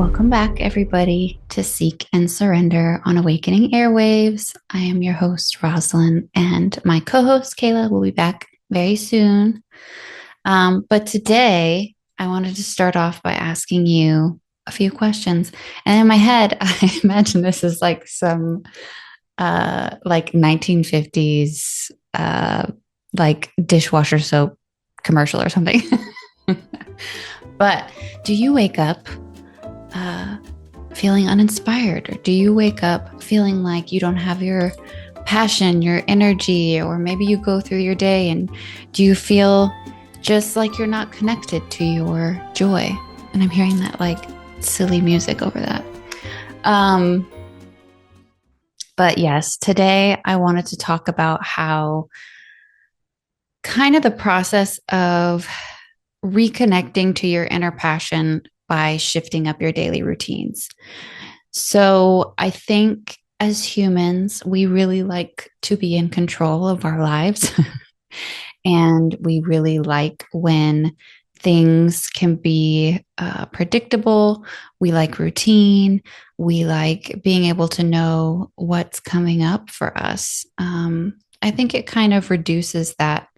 Welcome back, everybody, to Seek and Surrender on Awakening Airwaves. I am your host, Rosalyn, and my co host, Kayla, will be back very soon. But today, I wanted to start off by asking you a few questions. And in my head, I imagine this is like some like 1950s like dishwasher soap commercial or something. But do you wake up uh, feeling uninspired? Or do you wake up feeling like you don't have your passion, your energy, or maybe you go through your day and do you feel just like you're not connected to your joy? And I'm hearing that like silly music over that. Um, but yes, today I wanted to talk about how kind of the process of reconnecting to your inner passion by shifting up your daily routines. So I think as humans, we really like to be in control of our lives. And we really like when things can be predictable. We like routine. We like being able to know what's coming up for us. I think it kind of reduces that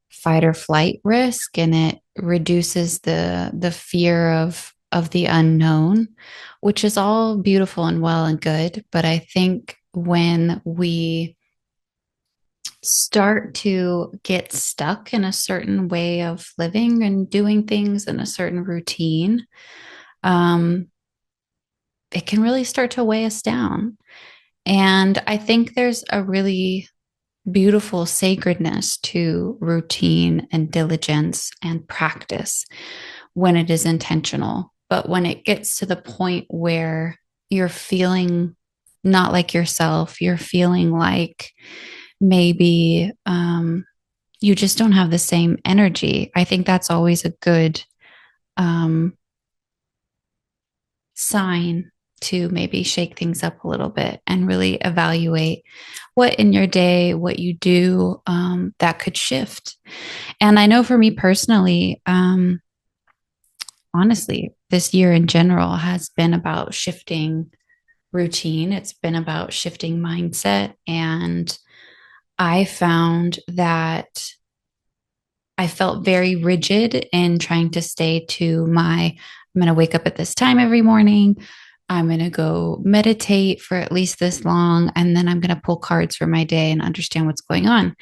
fight or flight risk, and it reduces the fear of the unknown, which is all beautiful and well and good. But I think when we start to get stuck in a certain way of living and doing things in a certain routine, um, it can really start to weigh us down. And I think there's a really beautiful sacredness to routine and diligence and practice when it is intentional. But when it gets to the point where you're feeling not like yourself, you're feeling like maybe you just don't have the same energy. I think that's always a good um, sign to maybe shake things up a little bit and really evaluate what in your day, what you do that could shift. And I know for me personally, honestly, this year in general has been about shifting routine. It's been about shifting mindset. And I found that I felt very rigid in trying to stay to I'm going to wake up at this time every morning. I'm going to go meditate for at least this long. And then I'm going to pull cards for my day and understand what's going on.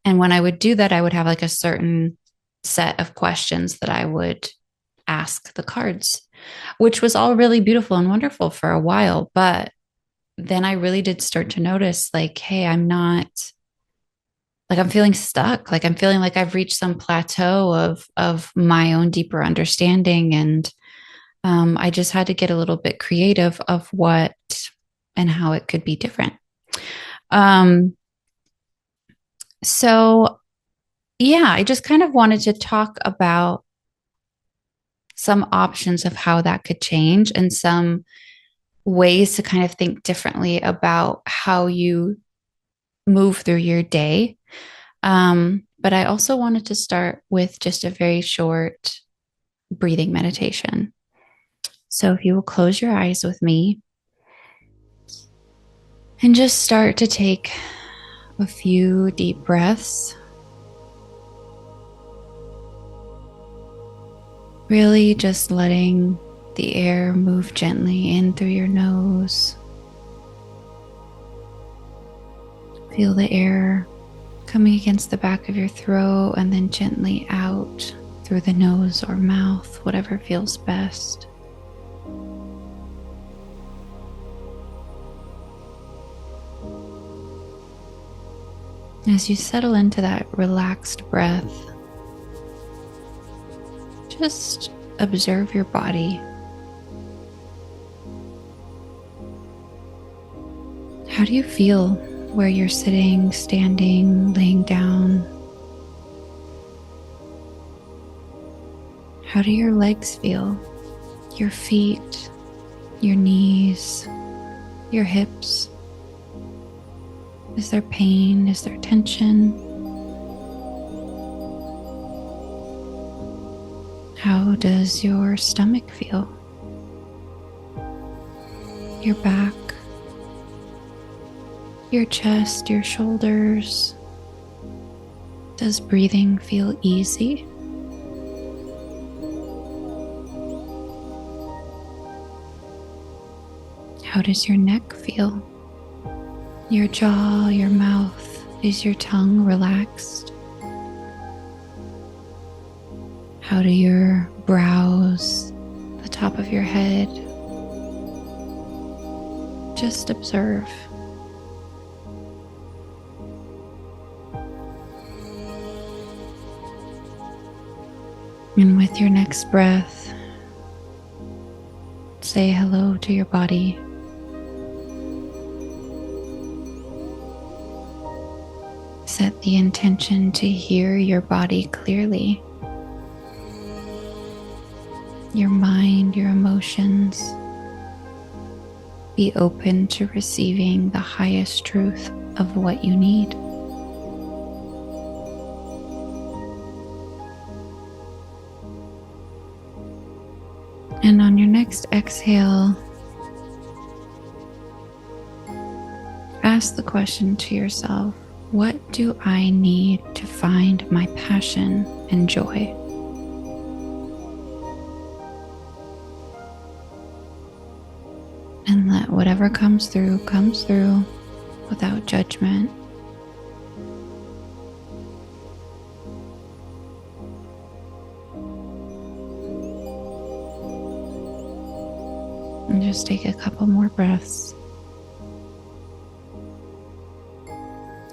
And when I would do that, I would have like a certain set of questions that I would ask the cards, which was all really beautiful and wonderful for a while. But then I really did start to notice like, hey, I'm not like I'm feeling stuck. Like I'm feeling like I've reached some plateau of my own deeper understanding. And I just had to get a little bit creative of what and how it could be different. Um, so yeah, I just kind of wanted to talk about some options of how that could change and some ways to kind of think differently about how you move through your day. But I also wanted to start with just a very short breathing meditation. So if you will close your eyes with me and just start to take a few deep breaths, really just letting the air move gently in through your nose. Feel the air coming against the back of your throat and then gently out through the nose or mouth, whatever feels best. As you settle into that relaxed breath, just observe your body. How do you feel where you're sitting, standing, laying down? How do your legs feel? Your feet, your knees, your hips? Is there pain? Is there tension? How does your stomach feel? your back, your chest, your shoulders. Does breathing feel easy? How does your neck feel? Your jaw, your mouth, is your tongue relaxed? How do your brows, the top of your head? Just observe. And with your next breath, say hello to your body. Set the intention to hear your body clearly. Your mind, your emotions. Be open to receiving the highest truth of what you need. And on your next exhale, ask the question to yourself, what do I need to find my passion and joy? And let whatever comes through without judgment. And just take a couple more breaths.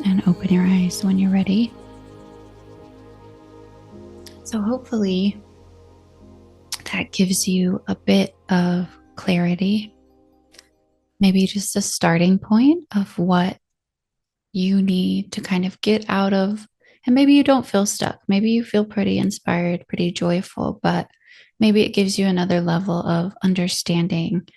And open your eyes when you're ready. So hopefully that gives you a bit of clarity, maybe just a starting point of what you need to kind of get out of. And maybe you don't feel stuck. Maybe you feel pretty inspired, pretty joyful, but maybe it gives you another level of understanding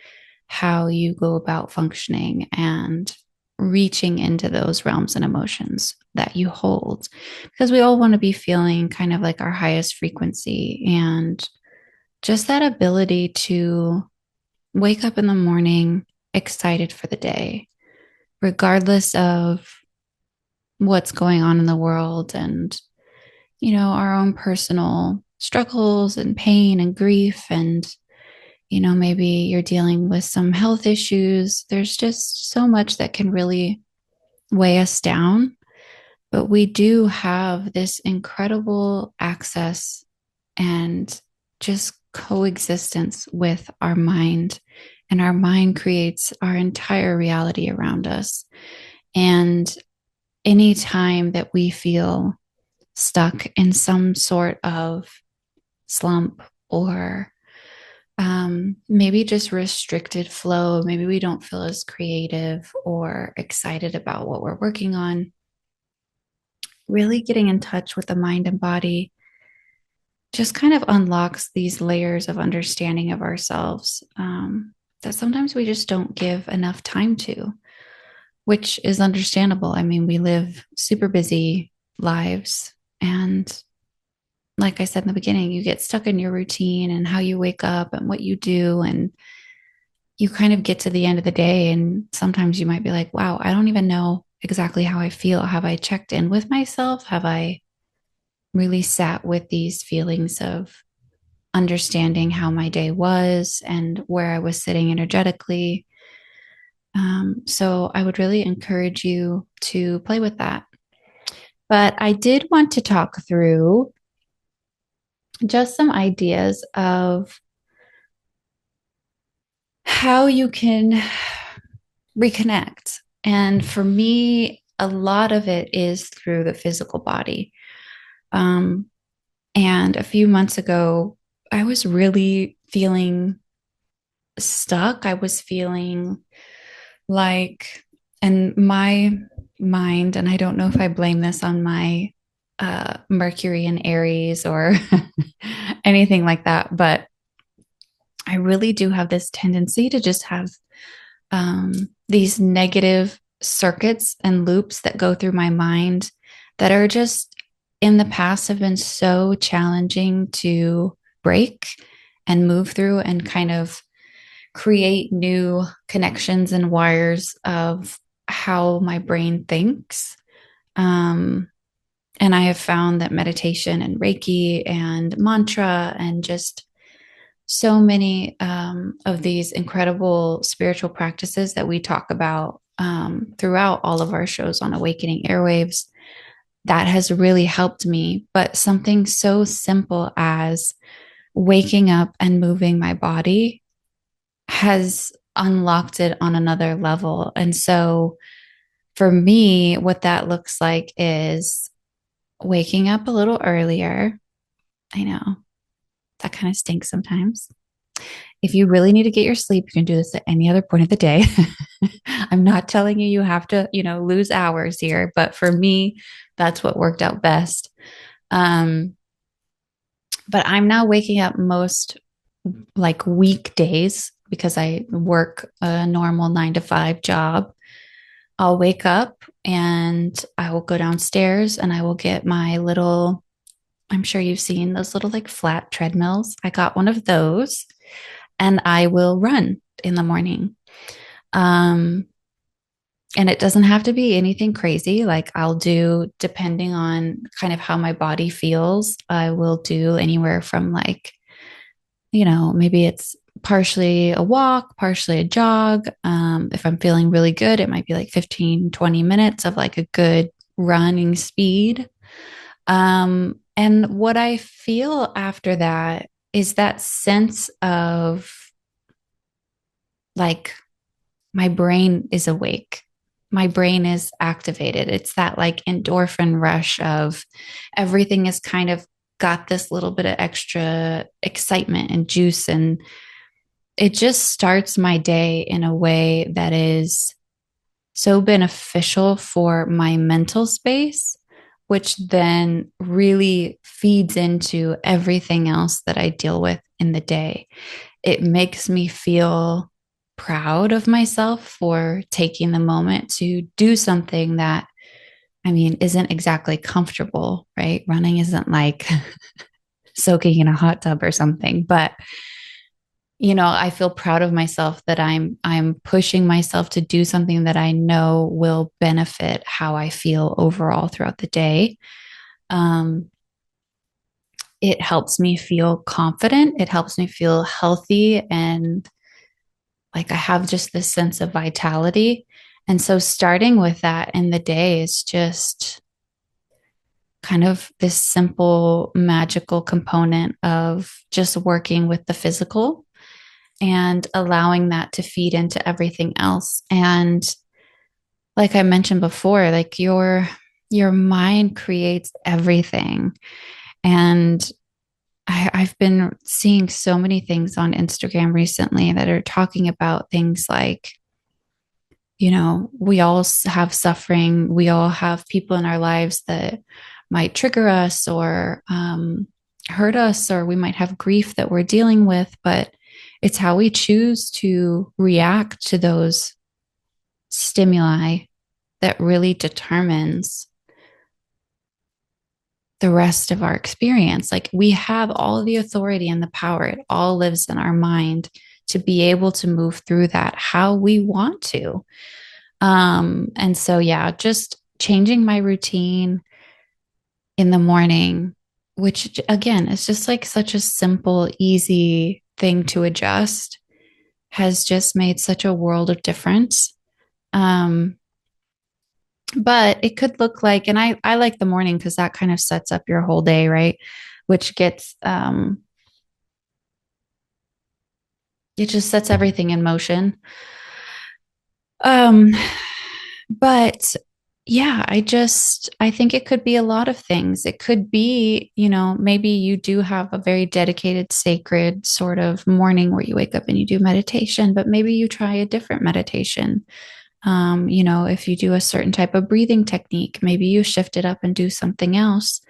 how you go about functioning and reaching into those realms and emotions that you hold. Because we all want to be feeling kind of like our highest frequency, and just that ability to wake up in the morning excited for the day, regardless of what's going on in the world and, our own personal struggles and pain and grief. And, maybe you're dealing with some health issues. There's just so much that can really weigh us down. But we do have this incredible access and just coexistence with our mind. And our mind creates our entire reality around us. And anytime that we feel stuck in some sort of slump or maybe just restricted flow, maybe we don't feel as creative or excited about what we're working on, really getting in touch with the mind and body just kind of unlocks these layers of understanding of ourselves that sometimes we just don't give enough time to, which is understandable. I mean, we live super busy lives. And like I said in the beginning, you get stuck in your routine and how you wake up and what you do. And you kind of get to the end of the day. And sometimes you might be like, wow, I don't even know exactly how I feel. Have I checked in with myself? Have I really sat with these feelings of understanding how my day was and where I was sitting energetically? So I would really encourage you to play with that. But I did want to talk through just some ideas of how you can reconnect. And for me, a lot of it is through the physical body. And a few months ago, I was really feeling stuck. I was feeling like, and my mind, and I don't know if I blame this on my Mercury and Aries or anything like that, but I really do have this tendency to just have these negative circuits and loops that go through my mind that are just in the past have been so challenging to break and move through and kind of create new connections and wires of how my brain thinks. Um, and I have found that meditation and Reiki and mantra and just so many of these incredible spiritual practices that we talk about throughout all of our shows on Awakening Airwaves, that has really helped me. But something so simple as waking up and moving my body has unlocked it on another level. And so for me, what that looks like is waking up a little earlier. I know that kind of stinks sometimes. If you really need to get your sleep, you can do this at any other point of the day. I'm not telling you you have to, lose hours here, but for me, that's what worked out best. Um, but I'm now waking up most like weekdays because I work a normal 9 to 5 job. I'll wake up and I will go downstairs and I will get my little, I'm sure you've seen those little like flat treadmills. I got one of those and I will run in the morning. Um, and it doesn't have to be anything crazy. Like I'll do, depending on kind of how my body feels, I will do anywhere from like, maybe it's partially a walk, partially a jog. If I'm feeling really good, it might be like 15, 20 minutes of like a good running speed. And what I feel after that is that sense of like my brain is awake. My brain is activated. It's that like endorphin rush of everything is kind of got this little bit of extra excitement and juice. And it just starts my day in a way that is so beneficial for my mental space, which then really feeds into everything else that I deal with in the day. It makes me feel proud of myself for taking the moment to do something that, I mean, isn't exactly comfortable, right? Running isn't like soaking in a hot tub or something, but I feel proud of myself that I'm pushing myself to do something that I know will benefit how I feel overall throughout the day. Um, it helps me feel confident. It helps me feel healthy and like I have just this sense of vitality. And so starting with that in the day is just kind of this simple magical component of just working with the physical and allowing that to feed into everything else. And like I mentioned before, like your mind creates everything. And I've been seeing so many things on Instagram recently that are talking about things like, we all have suffering. We all have people in our lives that might trigger us or hurt us, or we might have grief that we're dealing with. But it's how we choose to react to those stimuli that really determines the rest of our experience. Like we have all of the authority and the power, it all lives in our mind to be able to move through that how we want to. And so, yeah, just changing my routine in the morning, which again is just like such a simple, easy thing to adjust, has just made such a world of difference. Um, but it could look like, and I like the morning because that kind of sets up your whole day, right? Which gets, it just sets everything in motion. Um, but yeah, I think it could be a lot of things. It could be, maybe you do have a very dedicated, sacred sort of morning where you wake up and you do meditation, but maybe you try a different meditation. If you do a certain type of breathing technique, maybe you shift it up and do something else.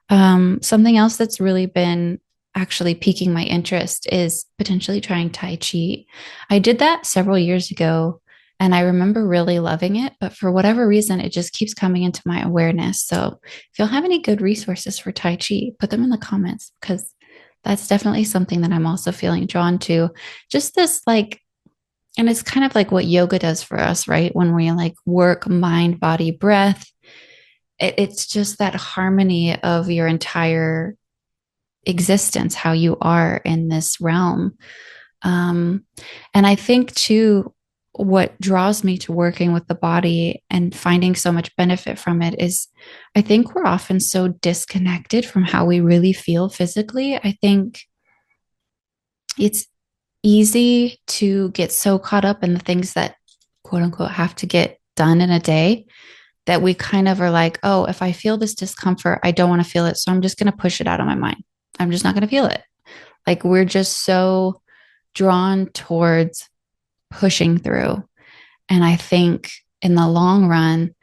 Something else that's really been actually piquing my interest is potentially trying Tai Chi. I did that several years ago and I remember really loving it, but for whatever reason, it just keeps coming into my awareness. So if you'll have any good resources for Tai Chi, put them in the comments because that's definitely something that I'm also feeling drawn to. Just this like And it's kind of like what yoga does for us, right? When we like work mind, body, breath, it's just that harmony of your entire existence, how you are in this realm. Um, and I think too, what draws me to working with the body and finding so much benefit from it is I think we're often so disconnected from how we really feel physically. I think it's easy to get so caught up in the things that quote unquote have to get done in a day that we kind of are like, oh, if I feel this discomfort, I don't want to feel it. So I'm just going to push it out of my mind. I'm just not going to feel it. Like we're just so drawn towards pushing through. And I think in the long run,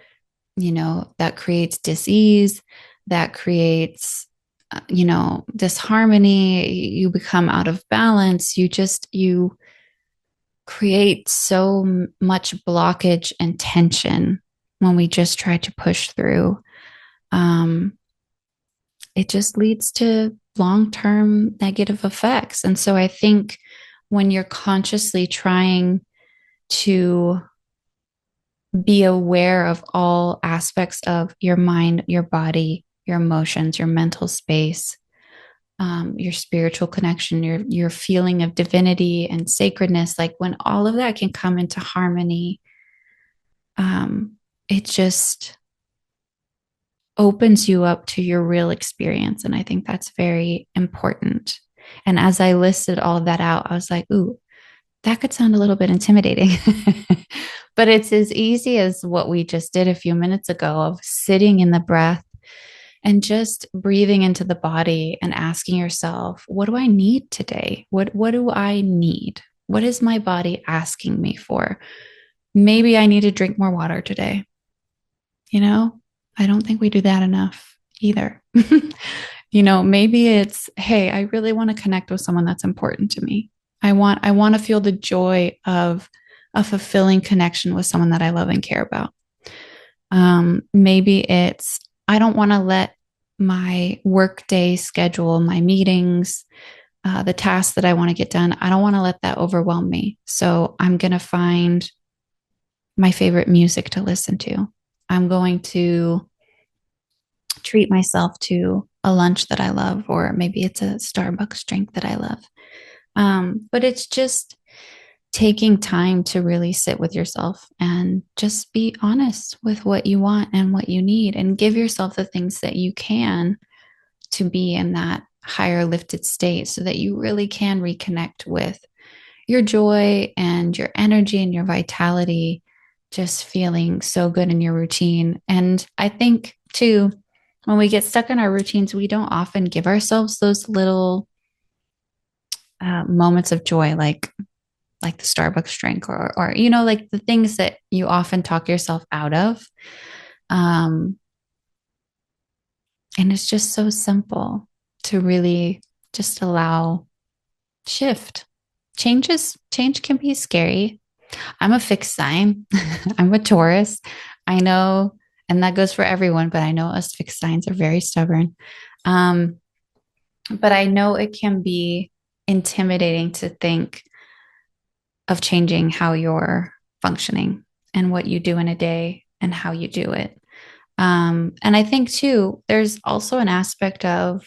that creates dis-ease, that creates, disharmony. You become out of balance. You create so much blockage and tension when we just try to push through. Um, it just leads to long term negative effects. And so I think when you're consciously trying to be aware of all aspects of your mind, your body, your emotions, your mental space, your spiritual connection, your feeling of divinity and sacredness, like when all of that can come into harmony, it just opens you up to your real experience. And I think that's very important. And as I listed all of that out, I was like, ooh, that could sound a little bit intimidating. But it's as easy as what we just did a few minutes ago of sitting in the breath and just breathing into the body and asking yourself, what do I need today? What do I need? What is my body asking me for? Maybe I need to drink more water today. You know, I don't think we do that enough either. Maybe it's, hey, I really want to connect with someone that's important to me. I want to feel the joy of a fulfilling connection with someone that I love and care about. Maybe it's, I don't want to let my workday schedule, my meetings, the tasks that I want to get done, I don't want to let that overwhelm me. So I'm going to find my favorite music to listen to. I'm going to treat myself to a lunch that I love, or maybe it's a Starbucks drink that I love. But it's just taking time to really sit with yourself and just be honest with what you want and what you need, and give yourself the things that you can to be in that higher lifted state so that you really can reconnect with your joy and your energy and your vitality, just feeling so good in your routine. And I think too, when we get stuck in our routines, we don't often give ourselves those little moments of joy, like the Starbucks drink, or like the things that you often talk yourself out of. Um, and it's just so simple to really just allow shift. Change can be scary. I'm a fixed sign. I'm a Taurus. I know, and that goes for everyone, but I know us fixed signs are very stubborn. Um, but I know it can be intimidating to think of changing how you're functioning and what you do in a day and how you do it. And I think too, there's also an aspect of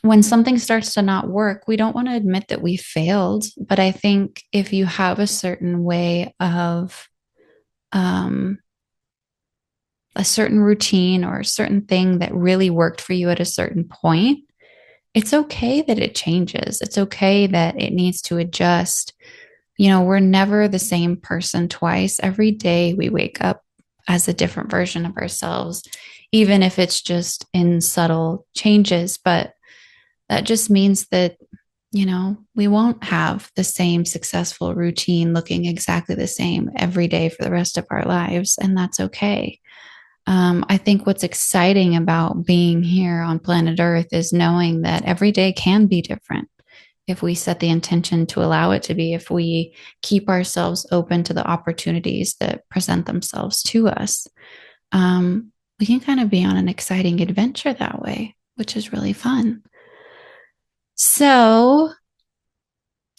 when something starts to not work, we don't want to admit that we failed. But I think if you have a certain way of um, a certain routine or a certain thing that really worked for you at a certain point, it's okay that it changes. It's okay that it needs to adjust. We're never the same person twice. Every day we wake up as a different version of ourselves, even if it's just in subtle changes. But that just means that, we won't have the same successful routine looking exactly the same every day for the rest of our lives. And that's okay. I think what's exciting about being here on planet Earth is knowing that every day can be different if we set the intention to allow it to be, if we keep ourselves open to the opportunities that present themselves to us. We can kind of be on an exciting adventure that way, which is really fun. So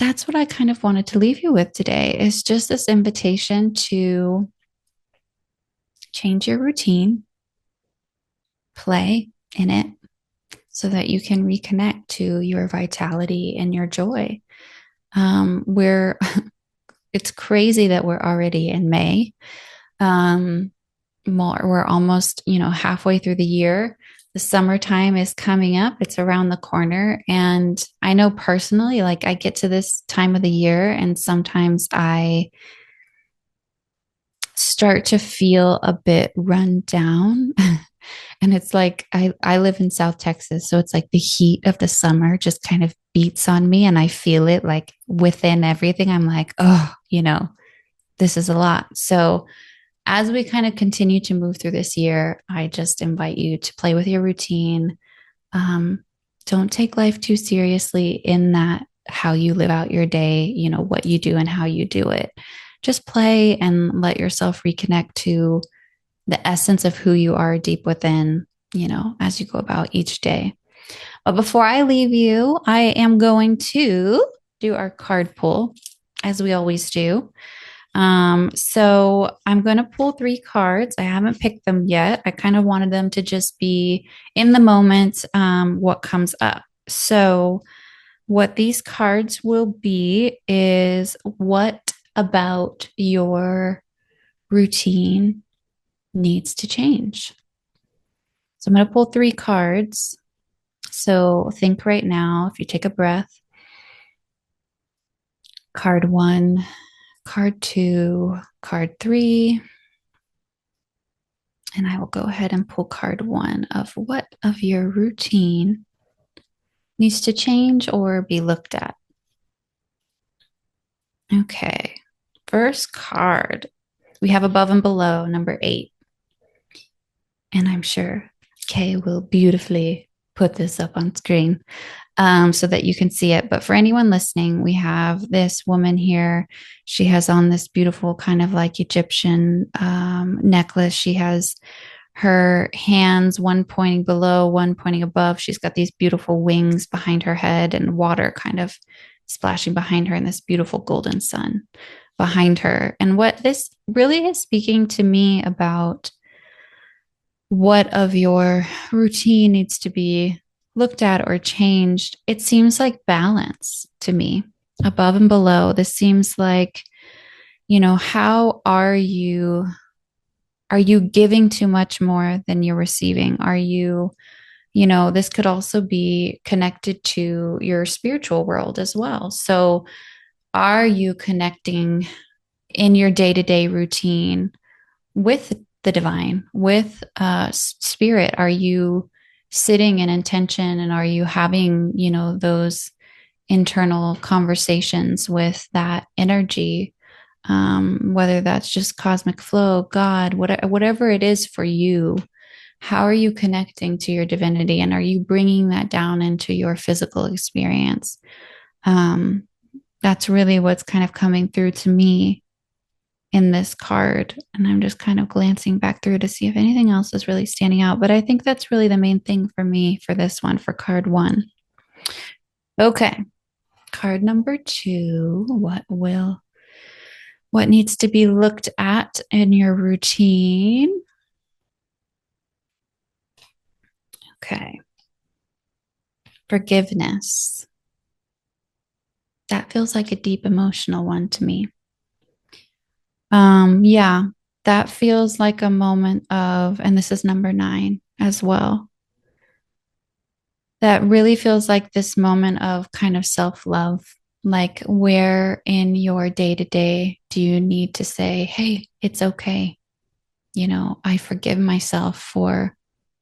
that's what I kind of wanted to leave you with today is just this invitation to change your routine, play in it so that you can reconnect to your vitality and your joy. We're it's crazy that we're already in May. Um, we're almost, halfway through the year. The summertime is coming up. It's around the corner. And I know personally, like I get to this time of the year and sometimes I start to feel a bit run down. And it's like I live in South Texas. So it's like the heat of the summer just kind of beats on me and I feel it like within everything. I'm like, oh, this is a lot. So as we kind of continue to move through this year, I just invite you to play with your routine. Um, don't take life too seriously in that how you live out your day, what you do and how you do it. Just play and let yourself reconnect to the essence of who you are deep within, as you go about each day. But before I leave you, I am going to do our card pull as we always do. So I'm going to pull three cards. I haven't picked them yet. I kind of wanted them to just be in the moment, what comes up. So what these cards will be is what about your routine needs to change. So I'm going to pull three cards. So think right now, if you take a breath, card one, card two, card three, and I will go ahead and pull card one of what of your routine needs to change or be looked at. Okay. First card, we have above and below, number 8. And I'm sure Kay will beautifully put this up on screen so that you can see it. But for anyone listening, we have this woman here. She has on this beautiful kind of like Egyptian necklace. She has her hands, one pointing below, one pointing above. She's got these beautiful wings behind her head and water kind of splashing behind her and this beautiful golden sun behind her. And what this really is speaking to me about what of your routine needs to be looked at or changed, it seems like balance to me, above and below. This seems like, how are you giving too much more than you're receiving? Are you, this could also be connected to your spiritual world as well. So are you connecting in your day-to-day routine with the divine, with spirit? Are you sitting in intention and are you having, those internal conversations with that energy? Whether that's just cosmic flow, God, whatever it is for you, how are you connecting to your divinity and are you bringing that down into your physical experience? That's really what's kind of coming through to me in this card. And I'm just kind of glancing back through to see if anything else is really standing out. But I think that's really the main thing for me for this one, for card one. Okay. Card number 2. What needs to be looked at in your routine? Okay. Forgiveness. That feels like a deep emotional one to me. Yeah, that feels like a moment of, and this is number 9 as well. That really feels like this moment of kind of self-love. Like, where in your day to day do you need to say, hey, it's okay? I forgive myself for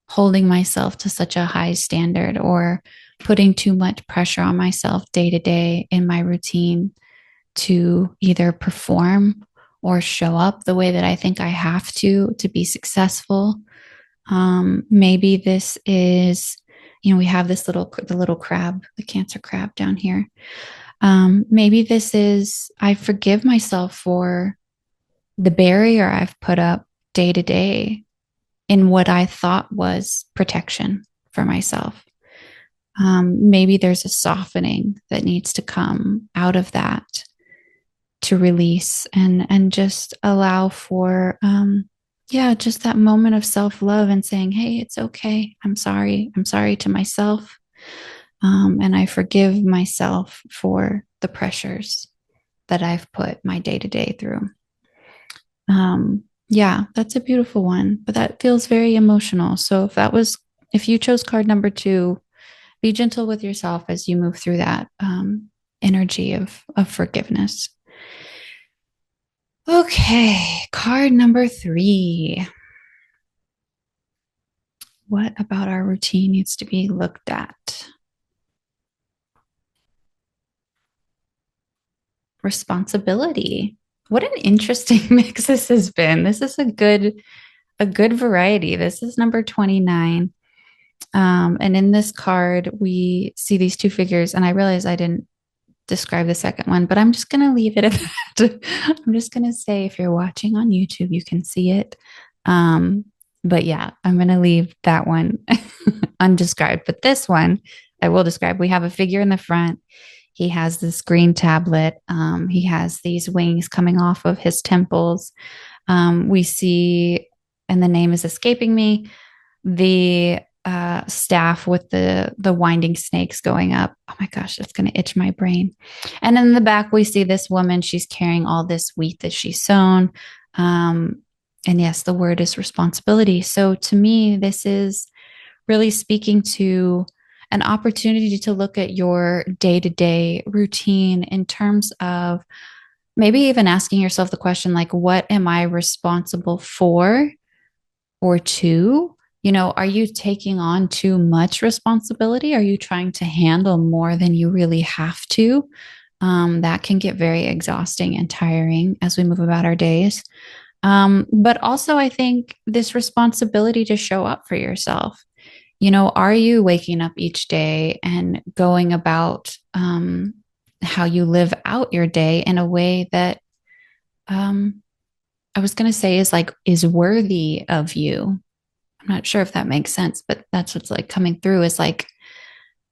holding myself to such a high standard or putting too much pressure on myself day to day in my routine to either perform or show up the way that I think I have to be successful. Maybe this is, we have the little crab, the cancer crab down here. Maybe this is, I forgive myself for the barrier I've put up day to day in what I thought was protection for myself. maybe there's a softening that needs to come out of that to release and just allow for yeah, just that moment of self-love and saying, hey, it's okay, I'm sorry to myself, and I forgive myself for the pressures that I've put my day-to-day through. Yeah, that's a beautiful one, but that feels very emotional. So if you chose card number two, be gentle with yourself as you move through that energy of forgiveness. Okay, card number three. What about our routine needs to be looked at? Responsibility. What an interesting mix this has been. This is a good variety. This is number 29. And in this card, we see these two figures, and I realize I didn't describe the second one, but I'm just going to leave it at that. I'm just going to say if you're watching on YouTube, you can see it. Um, but yeah, I'm going to leave that one undescribed. But this one I will describe. We have a figure in the front. He has this green tablet. He has these wings coming off of his temples. We see, and the name is escaping me, the staff with the winding snakes going up. Oh my gosh, that's going to itch my brain. And in the back, we see this woman. She's carrying all this wheat that she's sown. And yes, the word is responsibility. So to me, this is really speaking to an opportunity to look at your day to day routine in terms of maybe even asking yourself the question, like, what am I responsible for or to? Are you taking on too much responsibility? Are you trying to handle more than you really have to? That can get very exhausting and tiring as we move about our days. But also, I think this responsibility to show up for yourself. Are you waking up each day and going about how you live out your day in a way that I was going to say is worthy of you? I'm not sure if that makes sense, but that's what's like coming through is like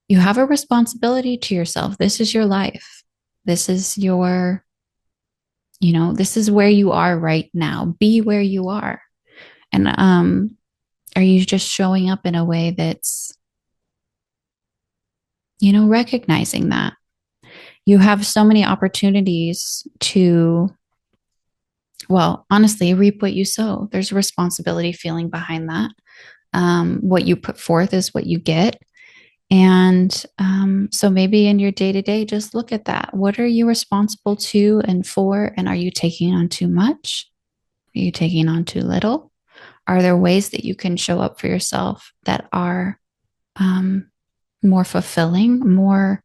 you have a responsibility to yourself. This is your life. This is this is where you are right now. Be where you are. And are you just showing up in a way that's, recognizing that you have so many opportunities to, well, honestly, reap what you sow. There's a responsibility feeling behind that. What you put forth is what you get. And so maybe in your day to day, just look at that. What are you responsible to and for? And are you taking on too much? Are you taking on too little? Are there ways that you can show up for yourself that are more fulfilling, more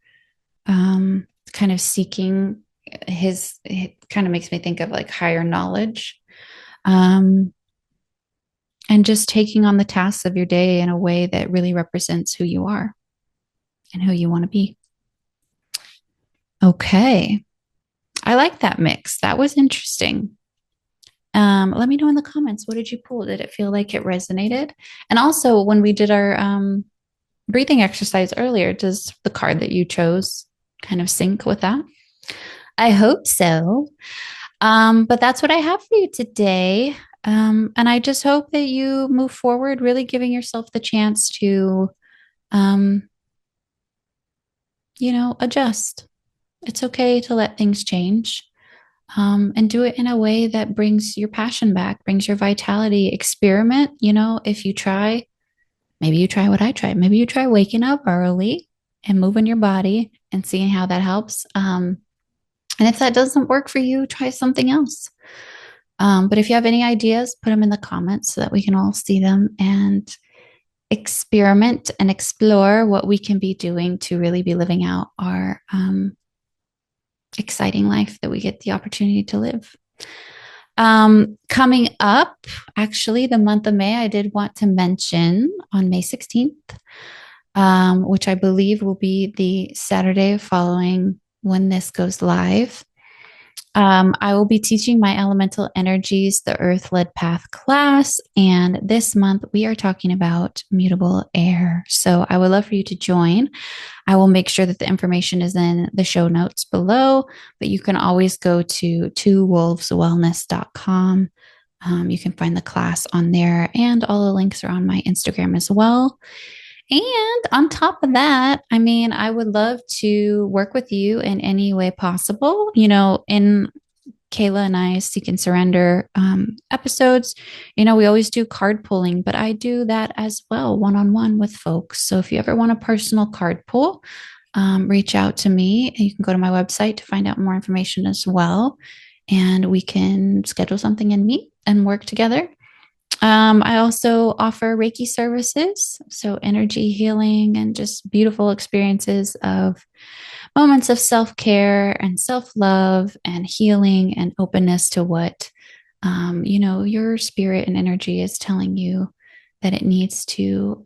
kind of seeking it kind of makes me think of like higher knowledge, and just taking on the tasks of your day in a way that really represents who you are and who you want to be. Okay. I like that mix. That was interesting. Let me know in the comments. What did you pull? Did it feel like it resonated? And also, when we did our breathing exercise earlier, does the card that you chose kind of sync with that? I hope so. But that's what I have for you today. And I just hope that you move forward, really giving yourself the chance to, um, adjust. It's okay to let things change, and do it in a way that brings your passion back, brings your vitality. Experiment. If you try, maybe you try what I tried. Maybe you try waking up early and moving your body and seeing how that helps. And if that doesn't work for you, try something else. But if you have any ideas, put them in the comments so that we can all see them and experiment and explore what we can be doing to really be living out our exciting life that we get the opportunity to live. Coming up, actually, the month of May, I did want to mention on May 16th, which I believe will be the Saturday following when this goes live. I will be teaching my elemental energies, the earth led path class. And this month we are talking about mutable air. So I would love for you to join. I will make sure that the information is in the show notes below, but you can always go to twowolveswellness.com. You can find the class on there, and all the links are on my Instagram as well. And on top of that, I mean, I would love to work with you in any way possible. In Kayla and I Seek and Surrender episodes, we always do card pulling, but I do that as well, one on one with folks. So if you ever want a personal card pull, reach out to me. You can go to my website to find out more information as well. And we can schedule something and meet and work together. I also offer Reiki services, so energy healing and just beautiful experiences of moments of self care and self love and healing and openness to what, your spirit and energy is telling you that it needs to,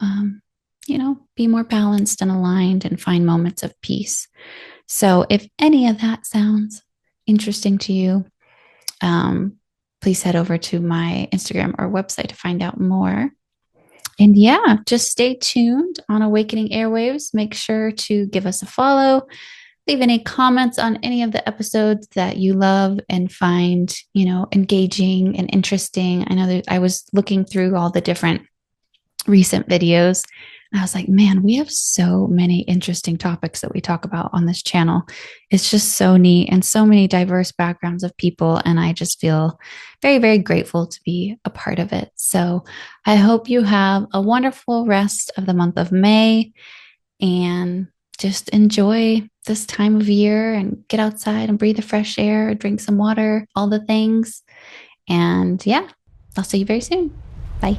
be more balanced and aligned and find moments of peace. So if any of that sounds interesting to you, um, please head over to my Instagram or website to find out more. And yeah, just stay tuned on Awakening Airwaves. Make sure to give us a follow. Leave any comments on any of the episodes that you love and find, engaging and interesting. I know that I was looking through all the different recent videos. And I was like, man, we have so many interesting topics that we talk about on this channel. It's just so neat and so many diverse backgrounds of people. And I just feel very, very grateful to be a part of it. So I hope you have a wonderful rest of the month of May and just enjoy this time of year and get outside and breathe the fresh air, drink some water, all the things. And yeah, I'll see you very soon. Bye.